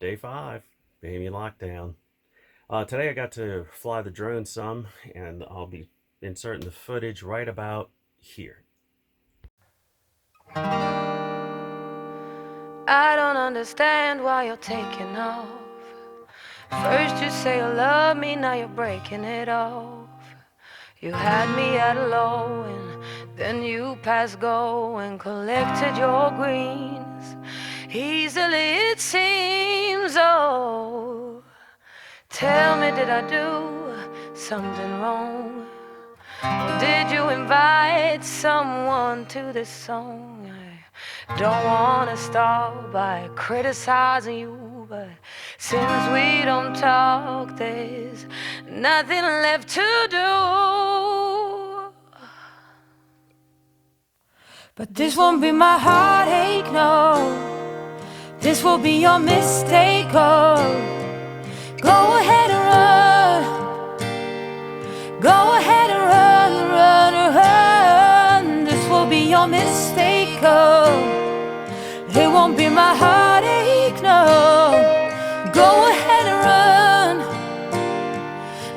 Day 5, Bahamian lockdown. Today I got to fly the drone some, and I'll be inserting the footage right about here. I don't understand why you're taking off. First you say you love me, now you're breaking it off. You had me at a low and then you passed go and collected your greens. Easily it seems, oh. Tell me, did I do something wrong? Or did you invite someone to this song? I don't wanna start by criticizing you, but since we don't talk, there's nothing left to do. But this won't be my heartache, no. This will be your mistake, oh. Go ahead and run. Go ahead and run, run, run. This will be your mistake, oh. It won't be my heartache, no. Go ahead and run.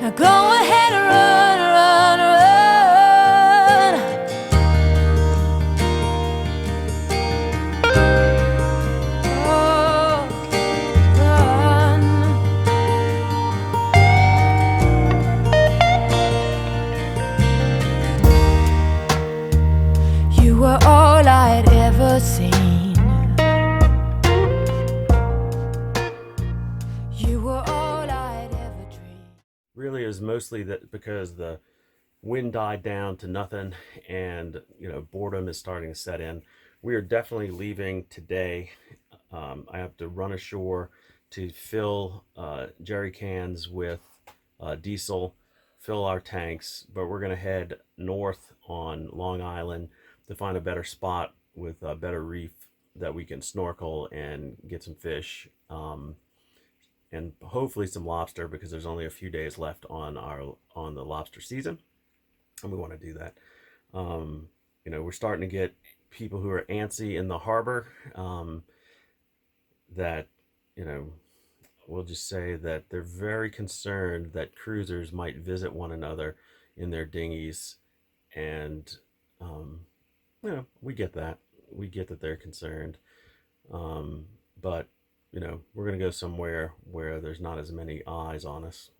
Now go ahead and run, run, run. Oh, run. You were all I'd ever seen. You were all I'd ever dreamed. Really, it was mostly that because the wind died down to nothing, and boredom is starting to set in. We are definitely leaving today. I have to run ashore to fill jerry cans with diesel, fill our tanks, but we're going to head north on Long Island to find a better spot with a better reef that we can snorkel and get some fish, and hopefully some lobster, because there's only a few days left on the lobster season, and we want to do that. We're starting to get people who are antsy in the harbor, that we'll just say that they're very concerned that cruisers might visit one another in their dinghies, and we get that. We get that they're concerned, but we're gonna go somewhere where there's not as many eyes on us.